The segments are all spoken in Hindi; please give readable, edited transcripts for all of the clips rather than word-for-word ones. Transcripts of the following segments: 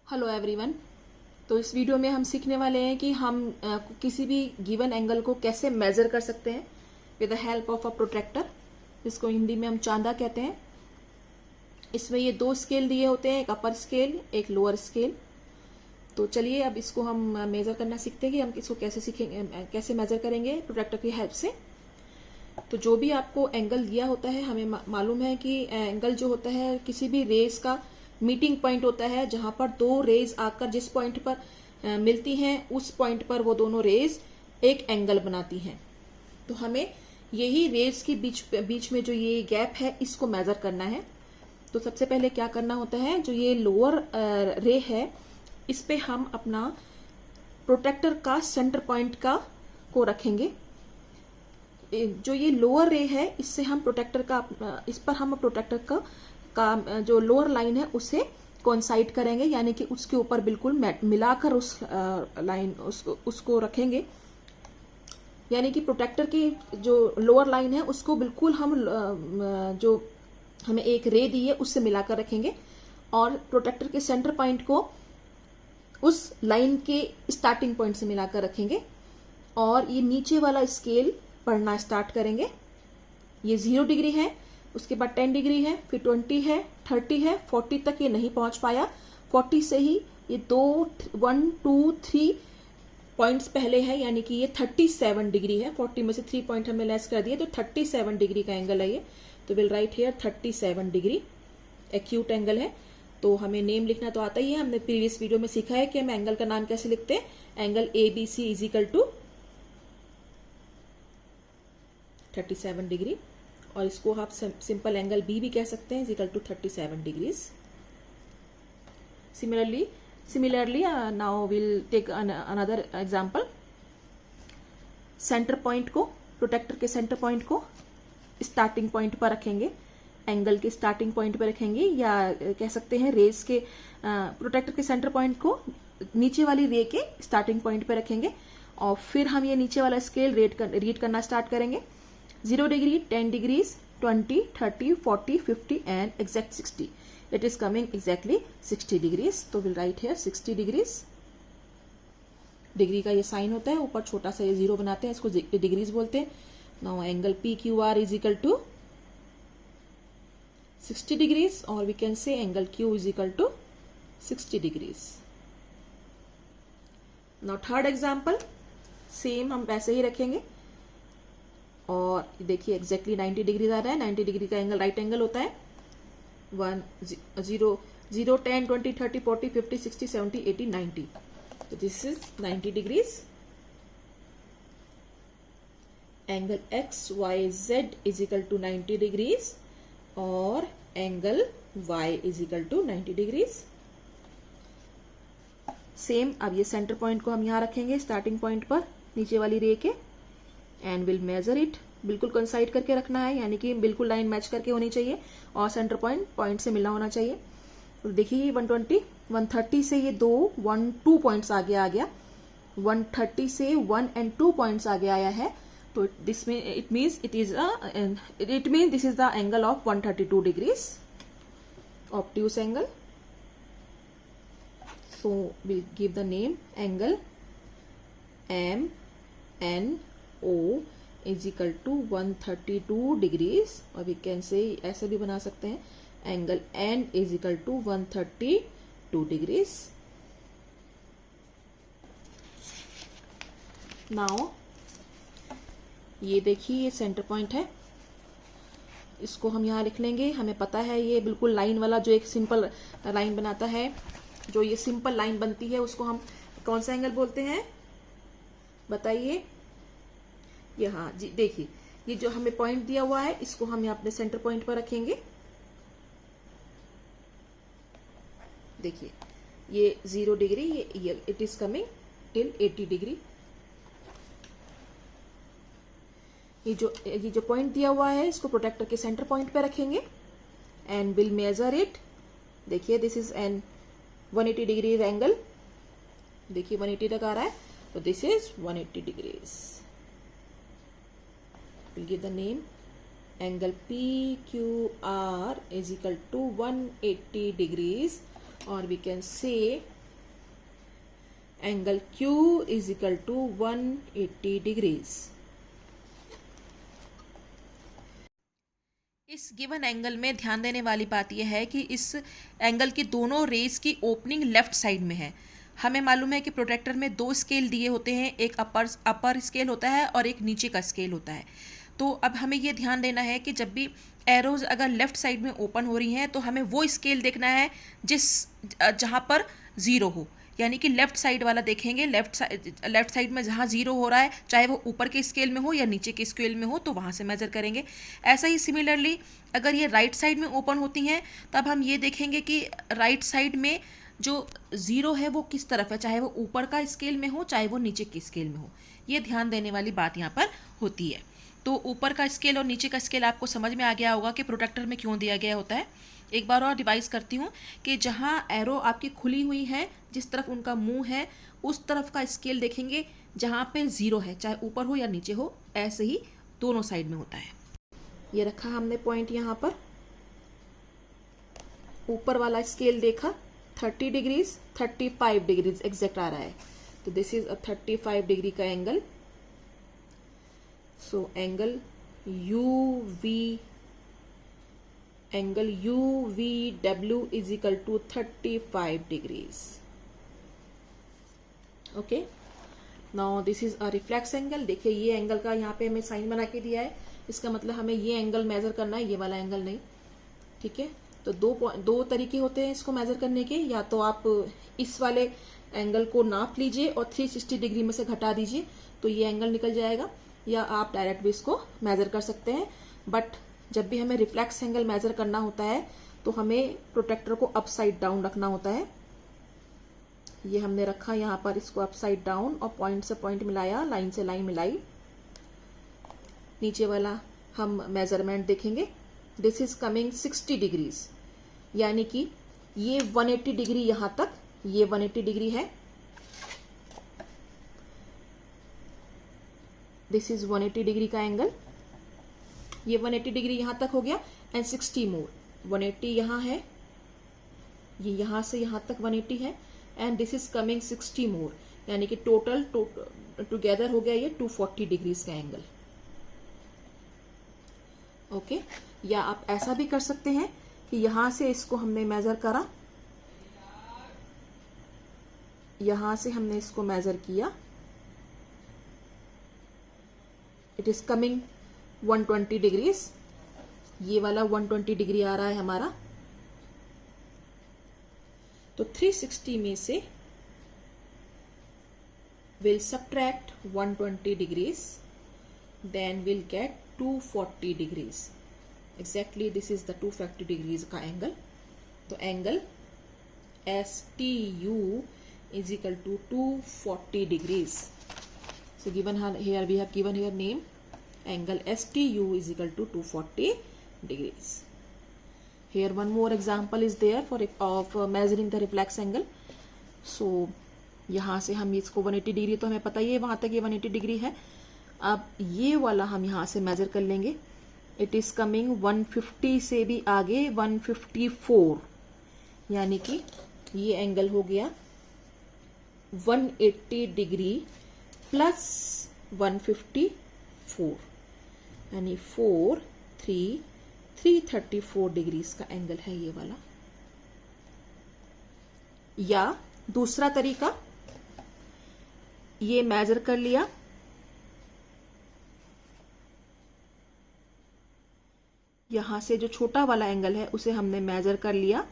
Hello everyone. तो इस वीडियो में हम सीखने वाले हैं कि हम किसी भी गिवन एंगल को कैसे मेजर कर सकते हैं with the help of a protractor, जिसको हिंदी में हम चांदा कहते हैं। इसमें ये दो स्केल दिए होते हैं, एक अपर स्केल एक लोअर स्केल। तो चलिए अब इसको हम मेजर करना सीखते हैं कि हम इसको कैसे सीखेंगे, कैसे मेजर करेंगे प्रोट्रैक्टर की हेल्प से। तो जो भी आपको एंगल दिया होता है, हमें मालूम है कि एंगल जो होता है किसी भी रेस का मीटिंग पॉइंट होता है, जहां पर दो रेज आकर जिस पॉइंट पर मिलती हैं उस पॉइंट पर वो दोनों रेज एक एंगल बनाती हैं। तो हमें यही रेज के बीच में जो ये गैप है इसको मेजर करना है। तो सबसे पहले क्या करना होता है, जो ये लोअर रे है इस पे हम अपना प्रोट्रैक्टर का सेंटर पॉइंट को रखेंगे। जो ये लोअर रे है इससे हम प्रोटेक्टर का इस पर हम प्रोटेक्टर का जो लोअर लाइन है उसे कोइंसाइड करेंगे, यानी कि उसके ऊपर बिल्कुल मिलाकर उस लाइन उसको रखेंगे। यानी कि प्रोटेक्टर की जो लोअर लाइन है उसको बिल्कुल हम जो हमें एक रे दी है उससे मिलाकर रखेंगे और प्रोटेक्टर के सेंटर पॉइंट को उस लाइन के स्टार्टिंग पॉइंट से मिलाकर रखेंगे। और ये नीचे वाला स्केल पढ़ना स्टार्ट करेंगे। ये 0 डिग्री है, उसके बाद 10 डिग्री है, फिर 20 है, 30 है, 40 तक ये नहीं पहुंच पाया। 40 से ही ये 1 2 3 पॉइंट्स पहले है, यानी कि ये 37 डिग्री है। 40 में से 3 पॉइंट हमने लेस कर दिए तो 37 डिग्री का एंगल है ये। तो will write here 37 degree acute angle है। तो हमें नेम लिखना तो आता ही है, हमने प्रीवियस वीडियो में सीखा है कि हम एंगल का नाम कैसे लिखते हैं। Angle ABC is equal to 37 degree, और इसको आप सिंपल एंगल B भी कह सकते हैं, is equal to 37 degrees. Similarly, now we'll take another example. Centre point को, प्रोटेक्टर के सेंटर पॉइंट को स्टार्टिंग पॉइंट पर रखेंगे, एंगल के स्टार्टिंग पॉइंट पर रखेंगे, या कह सकते हैं रेस के प्रोटेक्टर के सेंटर पॉइंट को नीचे वाली रे के स्टार्टिंग पॉइंट पर रखेंगे। और फिर हम ये नीचे वाला स्केल रीड करना स्टार्ट करेंगे। 0 degree, 10 degrees, 20, 30, 40, 50 and exact 60. It is coming exactly 60 degrees. तो we'll write here 60 degrees. Degree का ये साइन होता है, ऊपर छोटा सा ये 0 बनाते हैं, इसको डिग्रीज बोलते हैं। Now angle PQR is equal to 60 degrees, और we can say angle Q is equal to 60 degrees. Now third example same हम वैसे ही रखेंगे, और देखिए एग्जैक्टली 90 डिग्री आ रहा है। 90 डिग्री का एंगल राइट एंगल होता है। 1 0 0 10 20 30 40 50 60 70 80 90। तो this is 90 degrees. Angle XYZ is equal to 90 degrees, और angle Y is equal to 90 degrees. Same अब ये सेंटर पॉइंट को हम यहां रखेंगे स्टार्टिंग पॉइंट पर नीचे वाली रे के, एंड विल मेजर इट। बिल्कुल कोइंसाइड करके रखना है, यानी कि बिल्कुल लाइन मैच करके होनी चाहिए और सेंटर पॉइंट से मिलना होना चाहिए। तो देखिए 120 130 से ये 1 2 पॉइंट्स आगे आ गया। 130 से 1 and 2 पॉइंट्स आगे आया है। तो दिस में it means this is the angle of 132 degrees, obtuse angle. So will give the name angle MNO is equal to 132 degrees, और वी कैन से ऐसे भी बना सकते हैं angle N is equal to 132 degrees. Now ये देखिए ये सेंटर पॉइंट है, इसको हम यहां लिख लेंगे। हमें पता है ये बिल्कुल लाइन वाला जो एक सिंपल लाइन बनाता है, जो ये सिंपल लाइन बनती है उसको हम कौन सा एंगल बोलते हैं बताइए। यहाँ जी देखिए ये जो हमें पॉइंट दिया हुआ है इसको हम यहाँ अपने सेंटर पॉइंट पर रखेंगे। देखिए ये 0 डिग्री, ये it is coming till 80 degree. ये जो पॉइंट दिया हुआ है इसको प्रोटेक्टर के सेंटर पॉइंट पे रखेंगे एंड विल मेजर इट। देखिए this is an 180 degree angle, देखिए 180 तक आ रहा है, तो this is 180 degrees. Will give the name angle PQR is equal to 180 degrees, or we can say angle Q is equal to 180 degrees. इस गिवन एंगल में ध्यान देने वाली बात यह है कि इस एंगल की दोनों रेज की ओपनिंग लेफ्ट साइड में है। हमें मालूम है कि प्रोट्रैक्टर में दो स्केल दिए होते हैं, एक अपर स्केल होता है और एक नीचे का स्केल होता है। तो अब हमें ये ध्यान देना है कि जब भी एरोज अगर लेफ्ट साइड में ओपन हो रही हैं तो हमें वो स्केल देखना है जहाँ पर ज़ीरो हो, यानी कि लेफ्ट साइड वाला देखेंगे। लेफ्ट साइड में जहाँ ज़ीरो हो रहा है, चाहे वो ऊपर के स्केल में हो या नीचे के स्केल में हो, तो वहाँ से मेज़र करेंगे। ऐसा ही सिमिलरली अगर ये राइट साइड में ओपन होती हैं तब हम ये देखेंगे कि राइट साइड में जो ज़ीरो है वो किस तरफ है, चाहे वो ऊपर का स्केल में हो चाहे वो नीचे के स्केल में हो। ये ध्यान देने वाली बात यहाँ पर होती है। तो ऊपर का स्केल और नीचे का स्केल आपको समझ में आ गया होगा कि प्रोट्रैक्टर में क्यों दिया गया होता है। एक बार और रिवाइज करती हूँ कि जहाँ एरो आपकी खुली हुई है, जिस तरफ उनका मुंह है उस तरफ का स्केल देखेंगे जहाँ पे ज़ीरो है, चाहे ऊपर हो या नीचे हो। ऐसे ही दोनों साइड में होता है। ये रखा हमने पॉइंट यहाँ पर। ऊपर वाला स्केल देखा 30 डिग्रीज, 35 डिग्रीज एग्जैक्ट आ रहा है, तो दिस इज अ 35 डिग्री का angle. So angle UVW is equal to 35 degrees. Okay, now this is a reflex angle. देखिए ये एंगल का यहाँ पे हमें साइन बना के दिया है, इसका मतलब हमें ये एंगल मेजर करना है, ये वाला एंगल नहीं। ठीक है, तो दो तरीके होते हैं इसको मेजर करने के। या तो आप इस वाले एंगल को नाप लीजिए और 360 डिग्री में से घटा दीजिए तो ये एंगल निकल जाएगा, या आप डायरेक्ट भी इसको मेजर कर सकते हैं। बट जब भी हमें रिफ्लेक्स एंगल मेजर करना होता है तो हमें प्रोट्रैक्टर को अपसाइड डाउन रखना होता है। ये हमने रखा यहाँ पर इसको अपसाइड डाउन और पॉइंट से पॉइंट मिलाया, लाइन से लाइन मिलाई। नीचे वाला हम मेजरमेंट देखेंगे। दिस इज कमिंग 60 डिग्रीज, यानी कि ये 180 डिग्री यहां तक, ये 180 डिग्री है। दिस इज 180 डिग्री का एंगल। ये 180 डिग्री यहां तक हो गया एंड 60 मोर। 180 यहां है, ये यहां से यहां तक 180 है एंड दिस इज कमिंग 60 मोर, यानी कि टोटल टुगेदर हो गया ये 240 डिग्रीज का एंगल। ओके, या आप ऐसा भी कर सकते हैं कि यहां से इसको हमने मेजर करा, यहां से हमने इसको मेजर किया, इट इज कमिंग 120 डिग्रीज। ये वाला 120 डिग्री आ रहा है हमारा। तो 360 में से we'll subtract 120 degrees, then we'll get 240 degrees. Exactly this is the 240 degrees का एंगल। तो angle STU is equal to 240 degrees. So given here we have given here name, angle STU is equal to 240 degrees. Here one more example is there of measuring the reflex angle. So यहाँ से हम इसको 180 डिग्री तो हमें पता ही है, वहाँ तक ये 180 डिग्री है। अब ये वाला हम यहाँ से मेजर कर लेंगे। इट इज़ कमिंग 150 से भी आगे 154, यानी कि ये एंगल हो गया 180 डिग्री प्लस 154, यानी 334 डिग्रीज का एंगल है ये वाला। या दूसरा तरीका, ये मेजर कर लिया, यहां से जो छोटा वाला एंगल है उसे हमने मेजर कर लिया,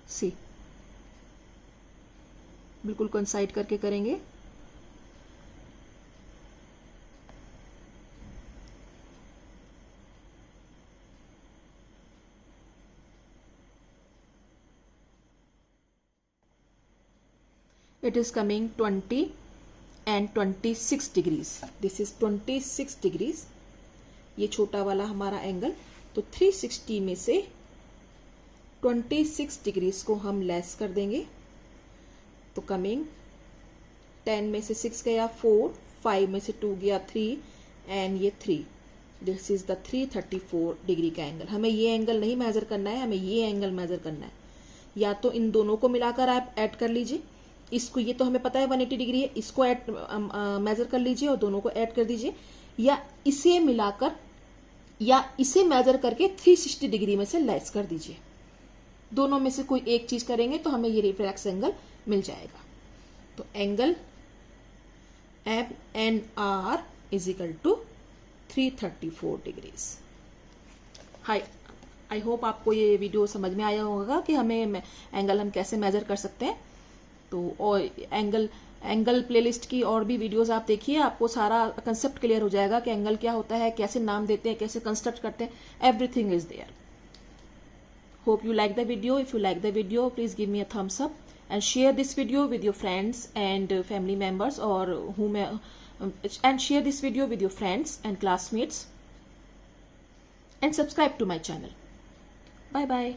सी बिल्कुल कंसाइड करके करेंगे। It is coming 20 and 26 degrees. This is 26 degrees. ये छोटा वाला हमारा एंगल। तो 360 में से 26 डिग्रीज को हम लेस कर देंगे, तो कमिंग 10 में से 6 गया 4, 5 में से 2 गया 3 एंड ये 3, दिस इज द 334 डिग्री का एंगल। हमें ये एंगल नहीं मेजर करना है, हमें ये एंगल मेजर करना है। या तो इन दोनों को मिलाकर आप ऐड कर लीजिए, इसको, ये तो हमें पता है 180 डिग्री है, इसको ऐड मेजर कर लीजिए और दोनों को ऐड कर दीजिए, या इसे मिलाकर या इसे मेजर करके 360 डिग्री में से लेस कर दीजिए। दोनों में से कोई एक चीज करेंगे तो हमें ये रिफ्लेक्स एंगल मिल जाएगा। तो angle FNR is equal to 334 degrees. Hi, I hope आपको ये वीडियो समझ में आया होगा कि हमें एंगल हम कैसे मेजर कर सकते हैं। तो और एंगल प्लेलिस्ट की और भी वीडियोस आप देखिए, आपको सारा कंसेप्ट क्लियर हो जाएगा कि एंगल क्या होता है, कैसे नाम देते हैं, कैसे कंस्ट्रक्ट करते हैं, everything is there. Hope you like the video. If you like the video, please give me a thumbs up and share this video with your friends and family members, or and share this video with your friends and classmates, and subscribe to my channel. Bye bye.